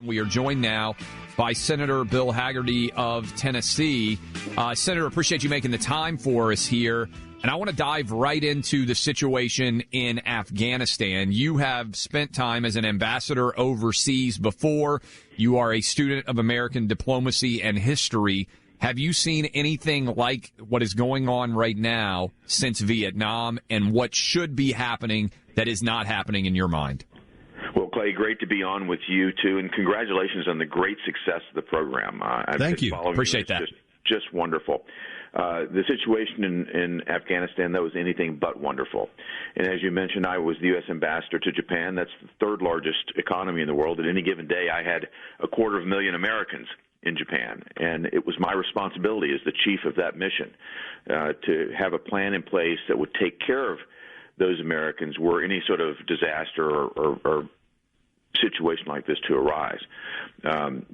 We are joined now by Senator Bill Hagerty of Tennessee. Senator, appreciate you making the time for us here. And I want to dive right into the situation in Afghanistan. You have spent time as an ambassador overseas before. You are a student of American diplomacy and history. Have you seen anything like what is going on right now since Vietnam, and what should be happening that is not happening in your mind? Well, Clay, great to be on with you, too, and congratulations on the great success of the program. Thank you. Appreciate that. Just wonderful. The situation in Afghanistan, that was anything but wonderful. And as you mentioned, I was the U.S. ambassador to Japan. That's the third largest economy in the world. At any given day, I had 250,000 Americans in Japan, and it was my responsibility as the chief of that mission to have a plan in place that would take care of those Americans were any sort of disaster or situation like this to arise.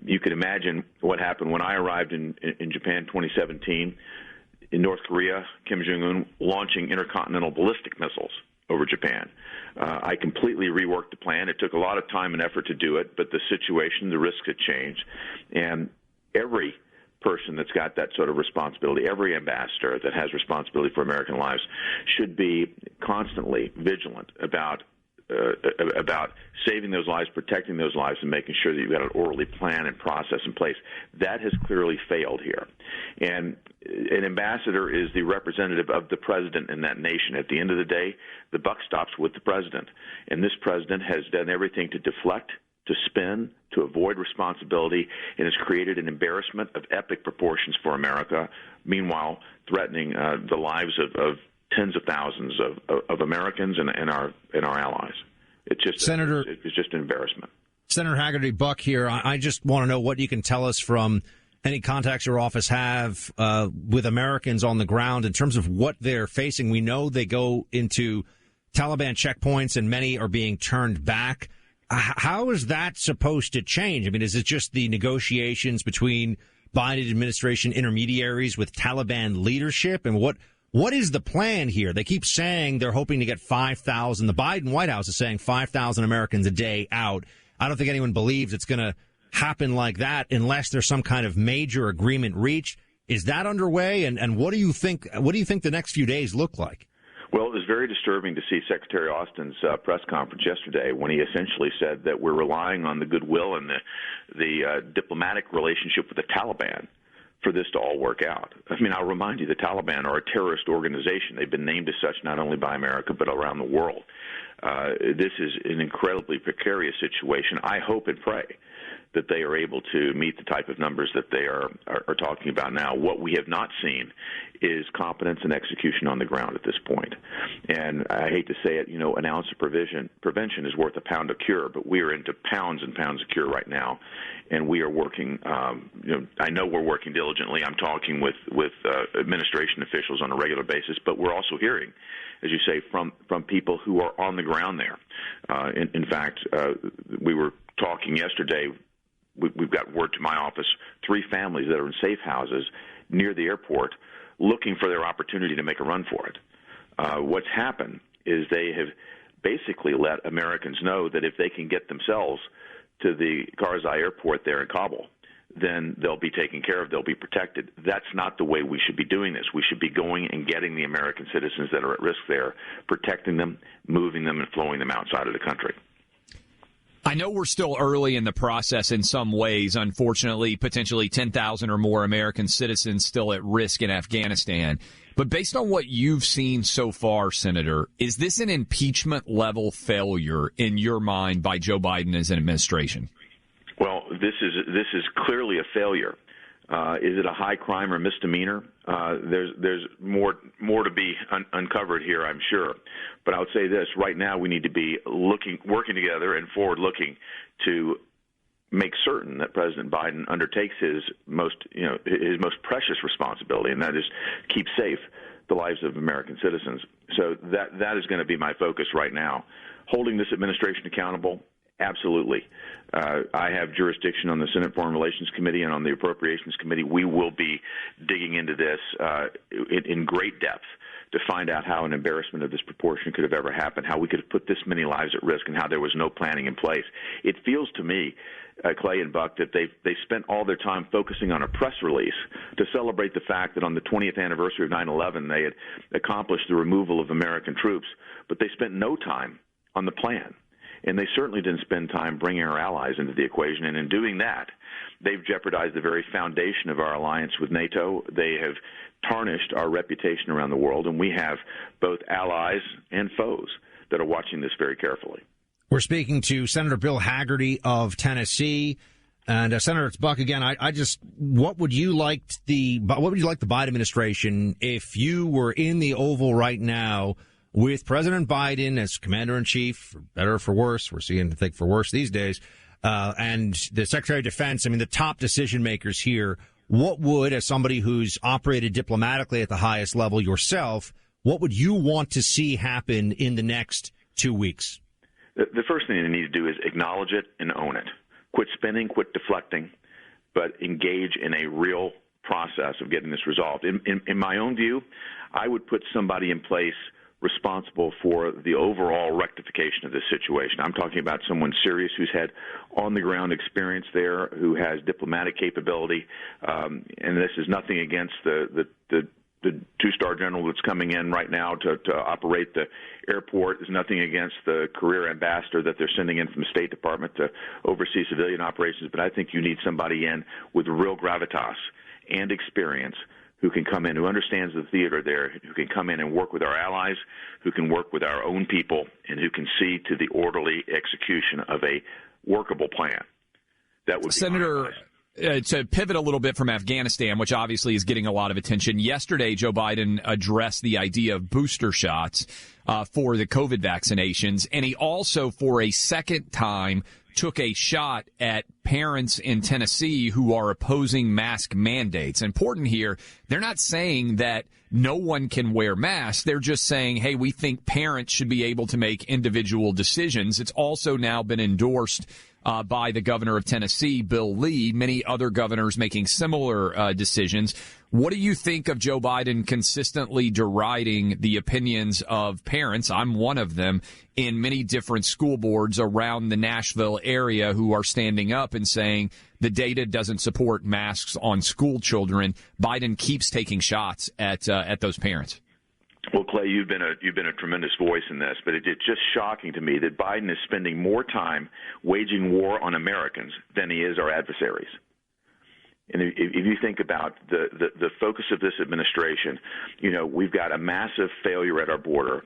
You can imagine what happened when I arrived in Japan 2017. In North Korea, Kim Jong-un launching intercontinental ballistic missiles over Japan. I completely reworked the plan. It took a lot of time and effort to do it, but the situation, the risks had changed. And every person that's got that sort of responsibility, every ambassador that has responsibility for American lives, should be constantly vigilant about saving those lives, protecting those lives, and making sure that you've got an orderly plan and process in place. That has clearly failed here. And an ambassador is the representative of the president in that nation. At the end of the day, the buck stops with the president. And this president has done everything to deflect, to spin, to avoid responsibility, and has created an embarrassment of epic proportions for America, meanwhile threatening the lives of tens of thousands of Americans and our allies. It's just Senator, it's just an embarrassment. Senator Hagerty, Buck here. I just want to know what you can tell us from any contacts your office have with Americans on the ground in terms of what they're facing. We know they go into Taliban checkpoints and many are being turned back. How is that supposed to change? I mean, is it just the negotiations between Biden administration intermediaries with Taliban leadership? And what is the plan here? They keep saying they're hoping to get 5,000. The Biden White House is saying 5,000 Americans a day out. I don't think anyone believes it's going to happen like that unless there's some kind of major agreement reached. Is that underway? And what do you think? What do you think the next few days look like? Well, it was very disturbing to see Secretary Austin's press conference yesterday when he essentially said that we're relying on the goodwill and the diplomatic relationship with the Taliban for this to all work out. I mean, I'll remind you, the Taliban are a terrorist organization. They've been named as such not only by America but around the world. This is an incredibly precarious situation. I hope and pray that they are able to meet the type of numbers that they are talking about now. What we have not seen is competence and execution on the ground at this point. And I hate to say it, an ounce of prevention is worth a pound of cure, but we are into pounds and pounds of cure right now. And we are working, I know we're working diligently. I'm talking with administration officials on a regular basis, but we're also hearing, as you say, from people who are on the ground there. In fact, we were talking yesterday. We've got word to my office, 3 families that are in safe houses near the airport looking for their opportunity to make a run for it. What's happened is they have basically let Americans know that if they can get themselves to the Karzai airport there in Kabul, then they'll be taken care of, they'll be protected. That's not the way we should be doing this. We should be going and getting the American citizens that are at risk there, protecting them, moving them, and flowing them outside of the country. I know we're still early in the process in some ways. Unfortunately, potentially 10,000 or more American citizens still at risk in Afghanistan. But based on what you've seen so far, Senator, is this an impeachment-level failure in your mind by Joe Biden as an administration? Well, this is clearly a failure. Is it a high crime or misdemeanor? There's more to be uncovered here, I'm sure. But I would say this: right now, we need to be working together and forward-looking to make certain that President Biden undertakes his most precious responsibility, and that is keep safe the lives of American citizens. So that is going to be my focus right now. Holding this administration accountable. Absolutely. I have jurisdiction on the Senate Foreign Relations Committee and on the Appropriations Committee. We will be digging into this in great depth to find out how an embarrassment of this proportion could have ever happened, how we could have put this many lives at risk, and how there was no planning in place. It feels to me Clay and Buck, that they spent all their time focusing on a press release to celebrate the fact that on the 20th anniversary of 9/11, they had accomplished the removal of American troops, but they spent no time on the plan. And they certainly didn't spend time bringing our allies into the equation. And in doing that, they've jeopardized the very foundation of our alliance with NATO. They have tarnished our reputation around the world, and we have both allies and foes that are watching this very carefully. We're speaking to Senator Bill Hagerty of Tennessee, and Senator, it's Buck again. What would you like the Biden administration if you were in the Oval right now with President Biden as commander in chief, for better or for worse? We're seeing to think for worse these days, and the Secretary of Defense. I mean, the top decision makers here. What would, as somebody who's operated diplomatically at the highest level yourself, what would you want to see happen in the next 2 weeks? The first thing they need to do is acknowledge it and own it. Quit spinning, quit deflecting, but engage in a real process of getting this resolved. In my own view, I would put somebody in place responsible for the overall rectification of this situation. I'm talking about someone serious who's had on-the-ground experience there, who has diplomatic capability, and this is nothing against the two-star general that's coming in right now to operate the airport. Is nothing against the career ambassador that they're sending in from the State Department to oversee civilian operations, but I think you need somebody in with real gravitas and experience who can come in, who understands the theater there, who can come in and work with our allies, who can work with our own people, and who can see to the orderly execution of a workable plan. That would be Senator. To pivot a little bit from Afghanistan, which obviously is getting a lot of attention, yesterday Joe Biden addressed the idea of booster shots for the COVID vaccinations, and he also, for a second time, took a shot at parents in Tennessee who are opposing mask mandates. Important here, they're not saying that no one can wear masks. They're just saying, hey, we think parents should be able to make individual decisions. It's also now been endorsed by the governor of Tennessee, Bill Lee, many other governors making similar decisions. What do you think of Joe Biden consistently deriding the opinions of parents? I'm one of them in many different school boards around the Nashville area who are standing up and saying the data doesn't support masks on school children. Biden keeps taking shots at those parents. Well, Clay, you've been a tremendous voice in this, but it's just shocking to me that Biden is spending more time waging war on Americans than he is our adversaries. And if you think about the focus of this administration, we've got a massive failure at our border.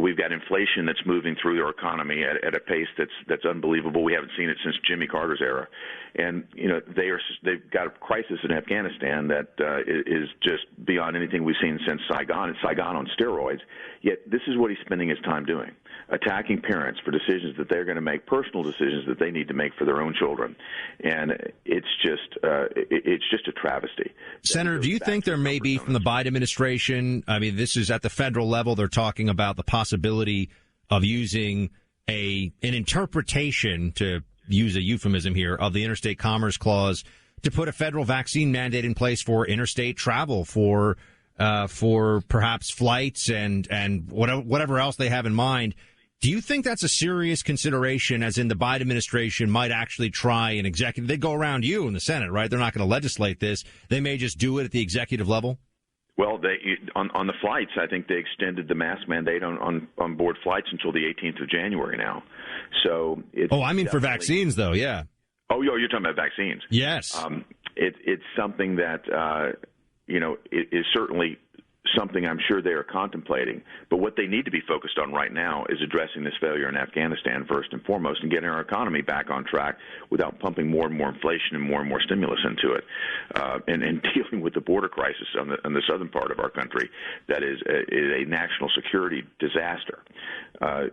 We've got inflation that's moving through our economy at a pace that's unbelievable. We haven't seen it since Jimmy Carter's era. And, they've got a crisis in Afghanistan that is just beyond anything we've seen since Saigon. It's Saigon on steroids. Yet this is what he's spending his time doing, attacking parents for decisions that they're going to make, personal decisions that they need to make for their own children. And it's just a travesty. Senator, do you think there may be from the Biden administration, I mean, this is at the federal level, they're talking about the possibility of using an interpretation, to use a euphemism here, of the Interstate Commerce Clause to put a federal vaccine mandate in place for interstate travel, for perhaps flights and whatever else they have in mind. Do you think that's a serious consideration, as in the Biden administration might actually try an executive? They go around you in the Senate, right? They're not going to legislate this. They may just do it at the executive level. Well, on the flights, I think they extended the mask mandate on board flights until the 18th of January now. So it's I mean for vaccines, though, yeah. Oh, you're talking about vaccines. Yes. It's something that, it is certainly something I'm sure they are contemplating. But what they need to be focused on right now is addressing this failure in Afghanistan first and foremost, and getting our economy back on track without pumping more and more inflation and more stimulus into it, and dealing with the border crisis on the southern part of our country that is a national security disaster.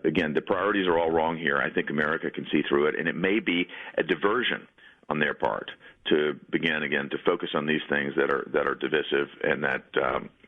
Again, the priorities are all wrong here. I think America can see through it, and it may be a diversion on their part to begin again to focus on these things that are divisive and that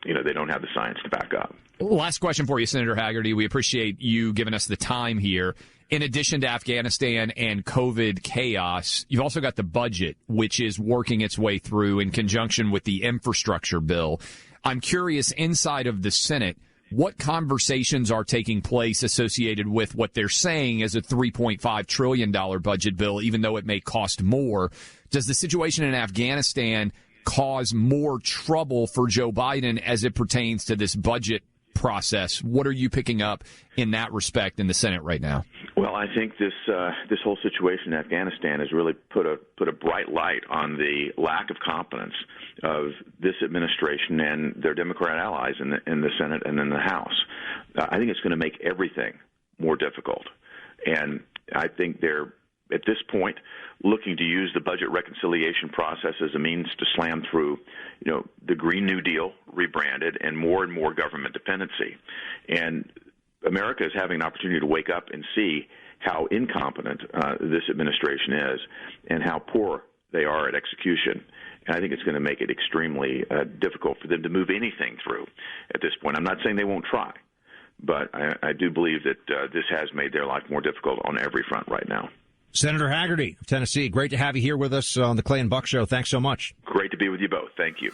they don't have the science to back up. Last question for you, Senator Hagerty. We appreciate you giving us the time here. In addition to Afghanistan and COVID chaos, you've also got the budget, which is working its way through in conjunction with the infrastructure bill. I'm curious, inside of the Senate, what conversations are taking place associated with what they're saying is a $3.5 trillion budget bill, even though it may cost more. Does the situation in Afghanistan cause more trouble for Joe Biden as it pertains to this budget process? What are you picking up in that respect in the Senate right now? Well, I think this whole situation in Afghanistan has really put a bright light on the lack of competence of this administration and their Democrat allies in the Senate and in the House. I think it's going to make everything more difficult, and I think they're at this point looking to use the budget reconciliation process as a means to slam through, the Green New Deal rebranded and more government dependency. And America is having an opportunity to wake up and see how incompetent this administration is and how poor they are at execution. And I think it's going to make it extremely difficult for them to move anything through at this point. I'm not saying they won't try, but I do believe that this has made their life more difficult on every front right now. Senator Hagerty of Tennessee, great to have you here with us on the Clay and Buck Show. Thanks so much. Great to be with you both. Thank you.